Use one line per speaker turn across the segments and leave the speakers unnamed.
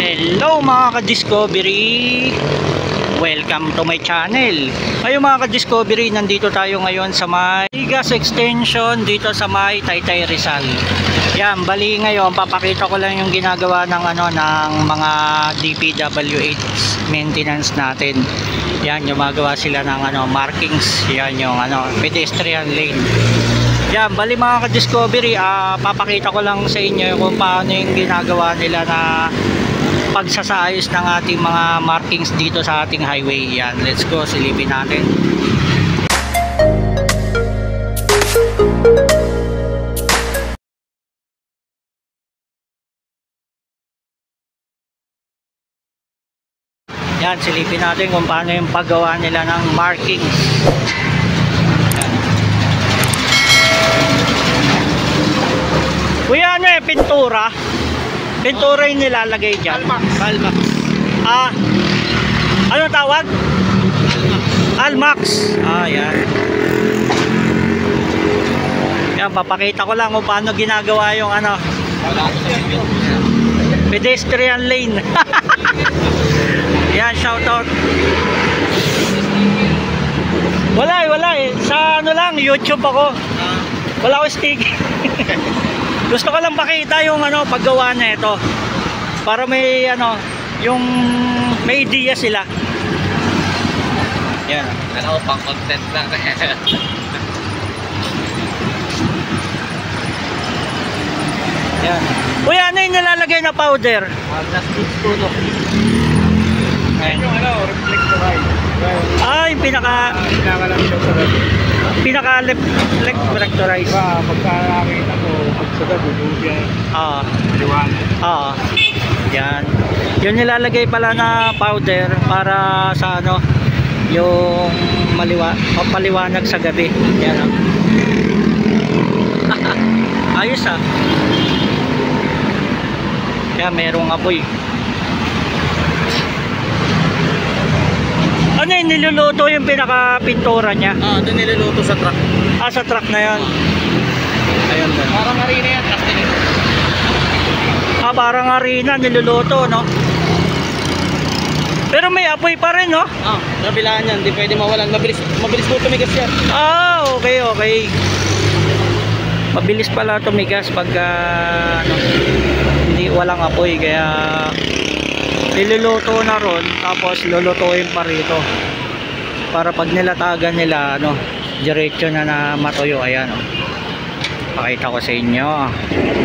Hello mga ka-discovery, welcome to my channel. Ayun mga ka-discovery, nandito tayo ngayon sa may gas extension dito sa may Taytay Rizal. Yan, bali ngayon papakita ko lang yung ginagawa ng ng mga DPWH maintenance natin. Yan, yung magawa sila ng markings. Yan yung pedestrian lane. Yan, bali mga ka-discovery, papakita ko lang sa inyo kung paano yung ginagawa nila na pagsasayos ng ating mga markings dito sa ating highway. Yan, let's go, silipin natin. Yan, silipin natin kung paano yung paggawa nila ng markings. Kuya, pintura? Pintura yung nilalagay dyan? Almax. Ano tawag? Almax. Yan. Yan, papakita ko lang kung paano ginagawa yung pedestrian lane. Yan, shoutout. Wala eh. Sa YouTube ako. Wala ko stick. Gusto ko lang pakita yung paggawa na ito para may yung may idea sila. Yan.
Pang content lang.
Yan. Uy, ano yung nilalagay na powder?
Plastic tulo.
Ayun
Yung reflectorite.
Yung
Pinakalang siya sa gabi.
reflectorize.
Pagka nakita ko, pag sa gabi, yan.
Liwanag. Yan. Yung nilalagay pala na powder para sa yung mapaliwanag sa gabi. Yan. Ayos Yan, merong apoy. Ano yung niluluto yung pinaka-pintura niya?
Ito niluluto sa truck.
Sa truck na yan. Ayun.
Parang harina yan, casting.
Parang harina niluluto, no? Pero may apoy pa rin, no?
Kabilaan yan, hindi pwede mawalan. Mabilis po tumigas yan.
Okay. Mabilis pala tumigas pag hindi walang apoy, kaya niluluto na ron, tapos lulutuin pa rito para pag nilatagan nila diretso na matuyo. Ayan, pakita ko sa inyo.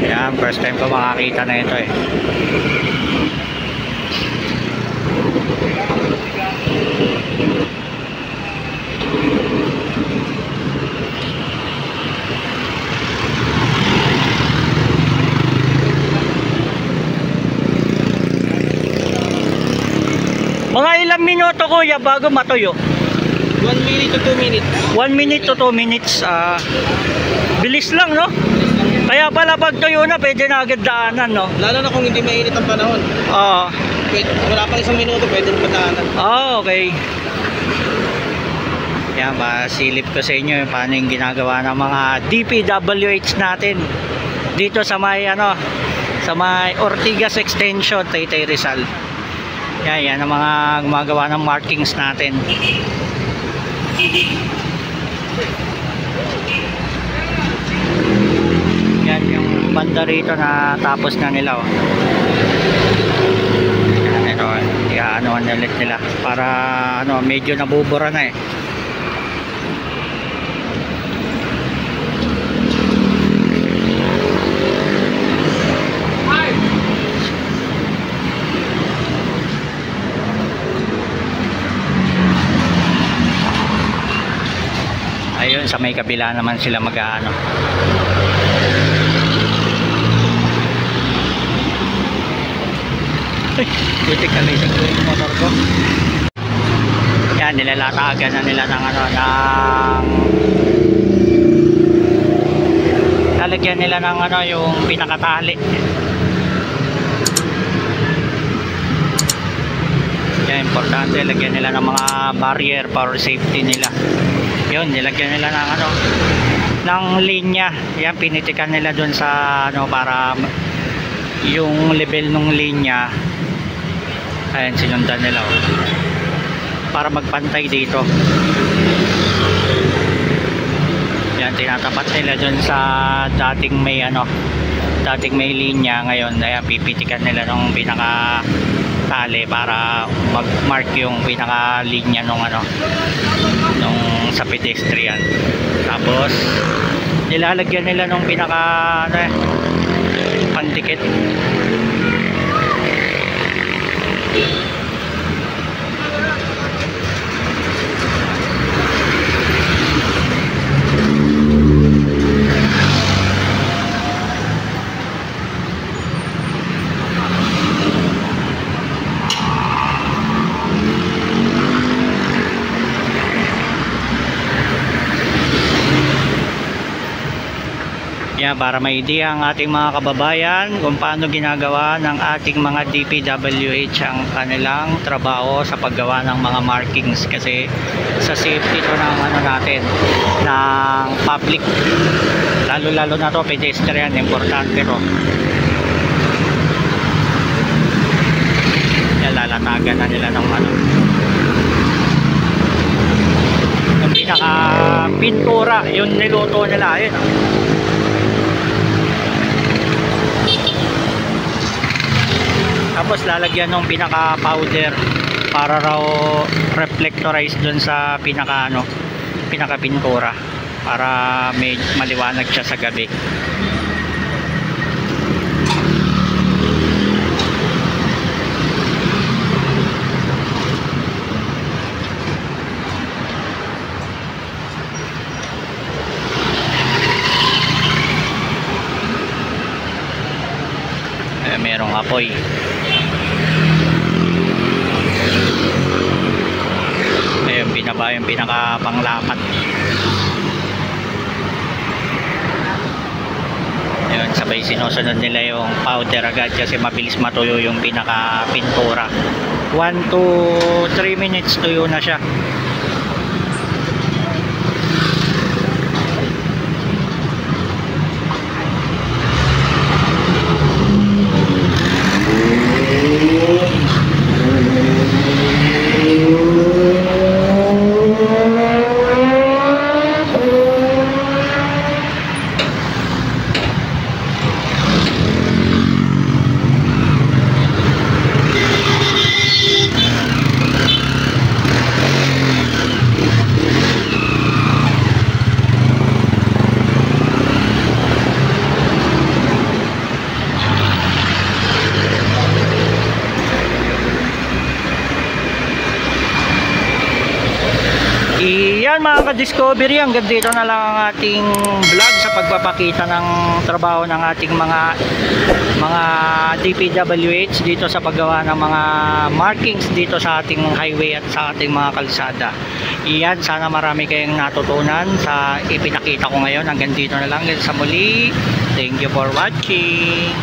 Ayan, first time ko makakita na ito Mga ilang minuto kuya bago matuyo?
1 minute to 2 minutes.
1 minute to 2 minutes. Bilis lang, no? Kaya pala pag tuyo na pwede na agad daanan, no?
Lalo na kung hindi mainit ang panahon. Wala pang 1 minuto, pwede na padaanan.
Okay. Yan, masilip ko sa inyo paano yung ginagawa ng mga DPWH natin dito sa may sa may Ortigas Extension, Taytay Rizal. Yan ang mga gumagawa ng markings natin. Yan yung banda rito na tapos na nila. Yan, ito, i-aanoan ulit nila para medyo nabubura na Ayun, sa may kabila naman sila mag-aano. Buti ka lang yung motor ko. Yan, nilalatagan na nila ng lalagyan nila ng yung pinakatali. Yan, importante lagyan nila ng mga barrier para safety nila. Yun, nilagyan nila ng ng linya. Yan, pinitikan nila dun sa para yung level ng linya Ayan, sinundan nila para magpantay dito. Yan, tinatapat nila dun sa dating may linya. Ngayon ayan, pipitikan nila nung pinaka tali para mag-mark yung pinaka linya nung sa pedestrian. Tapos nilalagyan nila nung pinaka pandikit. Yan, para may idea ang ating mga kababayan kung paano ginagawa ng ating mga DPWH ang kanilang trabaho sa paggawa ng mga markings, kasi sa safety to ng natin, ng public, lalo na to pedestrian, importante to. Yan, lalatagan na nila ng yung pinaka pintura, yung niluto nila. Ayun, tapos lalagyan ng pinaka powder para raw reflectorize dun sa pinaka pintura, para may maliwanag siya sa gabi. Merong apoy. Ayun, binaba yung pinaka panglapat. Ayun, sabay sinusunod nila yung powder agad kasi mabilis matuyo yung pinaka pintura. 1 to 3 minutes tuyo na siya. Iyan mga ka-discovery, hanggang dito na lang ang ating vlog sa pagpapakita ng trabaho ng ating mga DPWH dito sa paggawa ng mga markings dito sa ating highway at sa ating mga kalsada. Iyan, sana marami kayong natutunan sa ipinakita ko ngayon. Hanggang dito na lang, sa muli. Thank you for watching.